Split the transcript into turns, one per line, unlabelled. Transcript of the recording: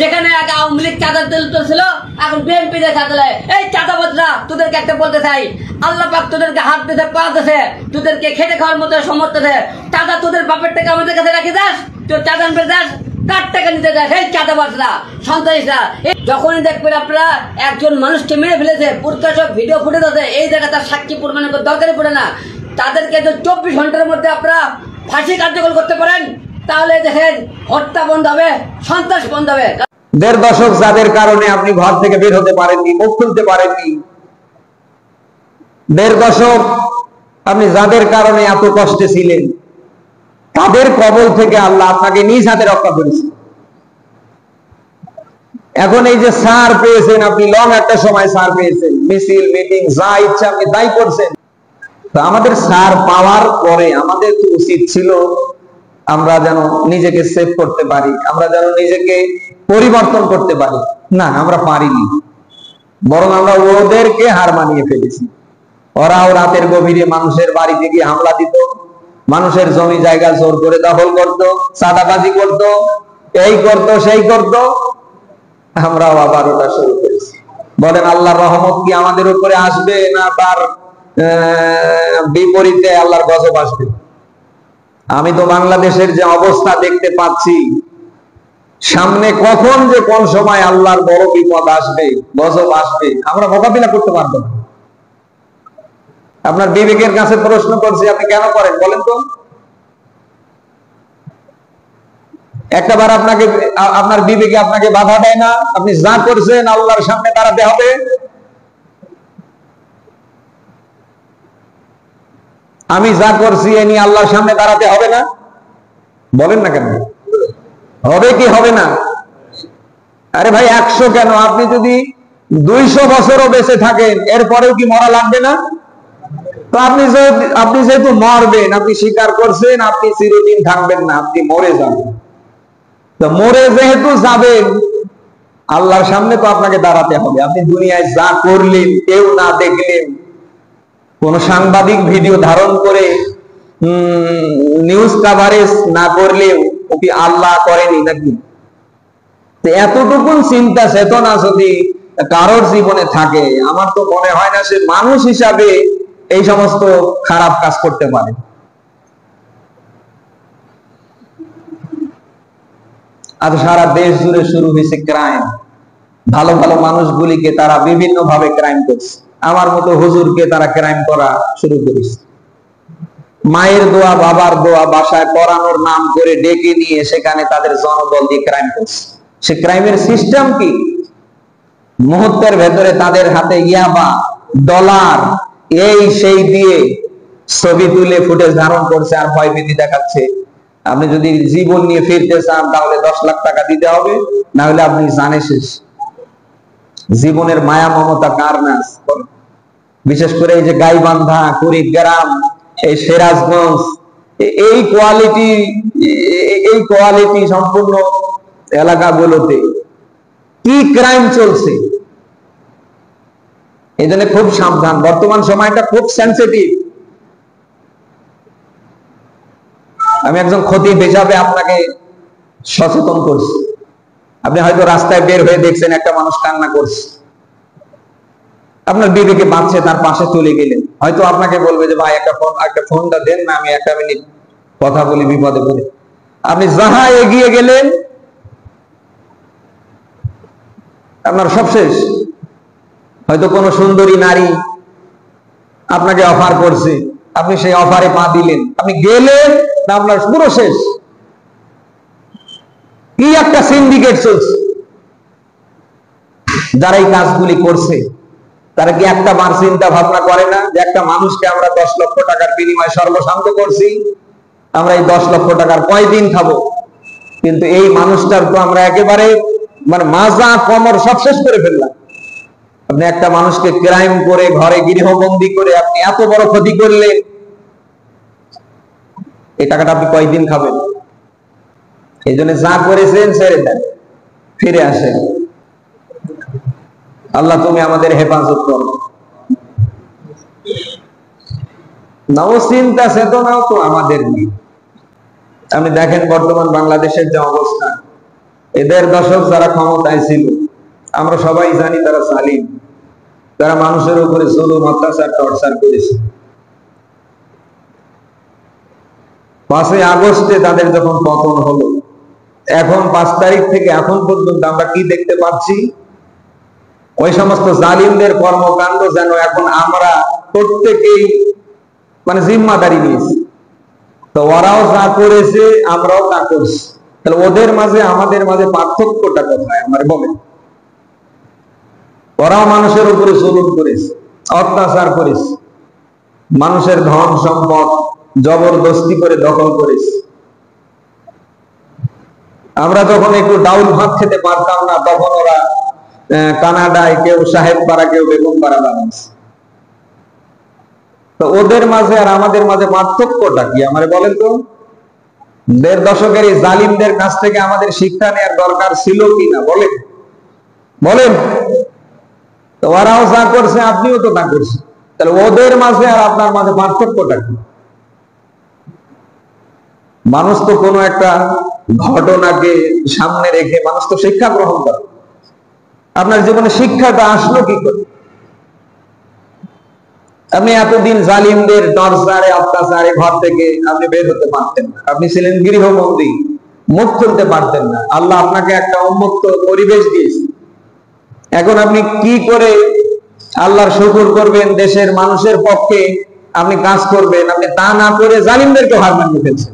যেখানে আগে আওয়ামী লীগ চাঁদার তেল ছিল, এখন বিএনপি চাঁদা। এই চাঁদাবাজরা, তোদেরকে একটা বলতে চাই, আল্লাহ পাক তোদেরকে হাত দিতে পা দিতে, তোদেরকে খেটে খাওয়ার মতো সমর্থ দেয়। চাঁদা তোদের বাপের টাকা আমাদের কাছে রাখি দাস, তোর চাঁদা আনবে দাস, কার টাকা নিতে যাস? এই চাঁদাবাজরা, সন্ত্রাসীরা। যখনই দেখবেন আপনারা একজন মানুষকে মেরে ফেলেছে, প্রকাশক ভিডিও ফুটেজ আছে, এই জায়গায় তার সাক্ষী প্রমাণের দরকারই পড়ে না। তাদেরকে 24 ঘন্টার মধ্যে আপনারা ফাঁসি কার্যকর করতে পারেন, তাহলে দেখেন হত্যা বন্ধ হবে, সন্ত্রাস বন্ধ হবে।
1.5 দশক যাদের কারণে আপনি ঘর থেকে বের হতে পারেননি, মুখ খুলতে পারেননি, 1.5 দশক আপনি যাদের কারণে এত কষ্টে ছিলেন, তাদের কবল থেকে আল্লাহ আপনাকে নিজ হাতে রক্ষা করেছে। এখন এই যে সার পেয়েছেন, আপনি লং একটা সময় সার পেয়েছেন, মিছিল মিটিং যা ইচ্ছা আপনি তাই করছেন। তো আমাদের সার পাওয়ার পরে আমাদের তো উচিত ছিল আমরা যেন নিজেকে সেভ করতে পারি, আমরা যেন নিজেকে পরিবর্তন করতে পারি। না, আমরা পারিনি, বরং আমরা ওদেরকে হার মানিয়ে ফেলেছি। ওরাও রাতের গভীরে মানুষের বাড়িতে গিয়ে হামলা দিত, মানুষের জমি জায়গা জোর করে দখল করত, চাঁদাবাজি করত, এই করত সেই করত। আমরাও আবার ওটা শুরু করেছি। বলেন আল্লাহর রহমত কি আমাদের উপরে আসবে, না তার বিপরীতে আল্লাহর গজব আসবে? আমি তো বাংলাদেশের যে অবস্থা দেখতে পাচ্ছি, সামনে কখন যে কোন সময় আল্লাহর বড় বিপদ আসবে, গজব আসবে, আমরা মোকাবিলা করতে পারবো না। আপনার বিবেকের কাছে প্রশ্ন করছি, আপনি কেন করেন বলেন তো? একটাবার আপনাকে, আপনার বিবেকে আপনাকে বাধা দেয় না? আপনি যা করছেন আল্লাহর সামনে দাঁড়াতে হবে। আমি যা করছি এ নিয়ে আল্লাহর সামনে দাঁড়াতে হবে না? বলেন না কেন? হবে কি হবে না? আরে ভাই 100 কেন, আপনি যদি 200 বছরও বেঁচে থাকেন, এরপরেও কি মরা লাগবে না? তো আপনি যেহেতু মরবেন, আপনি স্বীকার করছেন আপনি চিরদিন থাকবেন না, আপনি মরে যাবেন। তো মরে যেহেতু যাবেন, আল্লাহর সামনে তো আপনাকে দাঁড়াতে হবে। আপনি দুনিয়ায় যা করলেন, কেউ না দেখলেন, কোন সাংবাদিক ভিডিও ধারণ করে নিউজ কভারেজ না করলেও ও কি আল্লাহ করেনি নাকি? এতটুকুন চিন্তা চেতনা যদি কারোর জীবনে থাকে, আমার তো মনে হয় না সে মানুষ হিসাবে এই সমস্ত খারাপ কাজ করতে পারে। আজ সারা দেশ জুড়ে শুরু হয়েছে ক্রাইম। ভালো ভালো মানুষগুলিকে তারা বিভিন্ন ভাবে ক্রাইম করছে। আমার মতো হুজুরকে তারা ক্রাইম করা শুরু করেছে। মায়ের দোয়া, বাবার দোয়া বাসায় পড়ানোর নাম করে ডেকে নিয়ে সেখানে তাদের জনবল দিয়ে ক্রাইম করছে। সে ক্রাইমের সিস্টেম কি? মুহূর্তের ভেতরে তাদের হাতে ইয়াবা, ডলার, এই সেই দিয়ে ছবি তুলে ফুটেজ ধারণ করছে আর ভয়ভীতি দেখাচ্ছে। আপনি যদি জীবন নিয়ে ফিরতে চান তাহলে 10 লাখ টাকা দিতে হবে, না হলে আপনি জানে শেষ। জীবনের মায়া মমতা কার না? বিশেষ করে এই যে গাইবান্ধা, কুড়িগ্রাম, এই সিরাজগঞ্জ, এই কোয়ালিটি সম্পূর্ণ এলাকাগুলোতে কি ক্রাইম চলছে। এই জন্য খুব সাবধান, বর্তমান সময়টা খুব সেন্সিটিভ। আমি একজন খতিব হিসাবে আপনাকে সচেতন করছি। আপনি হয়তো রাস্তায় বের হয়ে দেখছেন একটা মানুষ কান্না করছে, আপনার বিবেকে বাঁচছে, তার পাশে চলে গেলেন, হয়তো আপনাকে বলবে যে ভাই একটা ফোনটা দেন না, আমি 1 মিনিট কথা বলি বিপদে পড়ে। আপনি যাহা এগিয়ে গেলেন, আপনার সব শেষ। হয়তো কোনো সুন্দরী নারী আপনাকে অফার করছে, আপনি সেই অফারে পা দিলেন, আপনি গেলেন, আপনার পুরো শেষ। কি একটা সিন্ডিকেট চলছে। যারা এই কাজগুলি করছে তারা কি একটা বার চিন্তা ভাবনা করে না যে একটা মানুষকে আমরা 10 লক্ষ টাকার বিনিময়ে সর্বশান্ত করছি, আমরা এই 10 লক্ষ টাকার কয়দিন খাবো? কিন্তু এই মানুষটার তো আমরা একেবারে মাজা কমর সব শেষ করে ফেললাম। আপনি একটা মানুষকে ক্রাইম করে ঘরে গৃহবন্দী করে আপনি এত বড় ক্ষতি করলেন, এই টাকাটা আপনি কয়দিন খাবেন? এই জন্য যা করেছেন ছেড়ে দেন, ফিরে আসেন। আল্লাহ তুমি আমাদের হেফাজত করো। নও চিন্তা চেতনাও তো আমাদের নেই। আপনি দেখেন বর্তমান বাংলাদেশের যে অবস্থা, এদের দশক যারা ক্ষমতায় ছিল আমরা সবাই জানি তারা জালিম, তারা মানুষের উপরে জুলুম, অত্যাচার, টর্চার করেছে। 5ই আগস্টে তাদের যখন পতন হলো, এখন 5 তারিখ থেকে এখন পর্যন্ত আমরা কি দেখতে পাচ্ছি? ওই সমস্ত জালিমদের কর্মকাণ্ড যেন এখন আমরা প্রত্যেকেই মানে জিম্মাদারি নিয়েছি। তো ওরাও যা করেছে আমরাও তা করছি, তাহলে ওদের মাঝে আমাদের মাঝে পার্থক্যটা কোথায় আমার বলেন? ওরাও মানুষের উপরে জুলুম করেছে, অত্যাচার করেছে, মানুষের ধন সম্পদ জবরদস্তি করে দখল করেছে। আমরা যখন একটু ডাউল ভাত খেতে পারতাম না, তখন ওরা কানাডায় কেউ সাহেব পাড়া, কেউ বেগম পাড়া বানাচ্ছে। তো ওদের মাঝে আর আমাদের মাঝে পার্থক্যটা কি আমারে বলেন তো? 1.5 দশকের এই জালিমদের কাছ থেকে আমাদের শিক্ষা নেওয়ার দরকার ছিল কিনা বলেন? বলেন। তো ওরাও যা করছে আপনিও তো তা করছেন, তাহলে ওদের মাঝে আর আপনার মাঝে পার্থক্যটা কি? মানুষ তো কোনো একটা ঘটনাকে সামনে রেখে মানুষ তো শিক্ষা গ্রহণ করে। আপনার জীবনে শিক্ষাটা আসলো কি করে? আপনি এতদিন জালিমদের টর্চারে, অত্যাচারে ঘর থেকে আপনি বের হতে পারতেন না, আপনি ছিলেন গৃহবন্দী, মুখ খুলতে পারতেন না। আল্লাহ আপনাকে একটা উন্মুক্ত পরিবেশ দিয়েছে। এখন আপনি কি করে আল্লাহর শুকর করবেন, দেশের মানুষের পক্ষে আপনি কাজ করবেন? আপনি তা না করে জালিমদেরকে হার মানিয়ে ফেলছেন।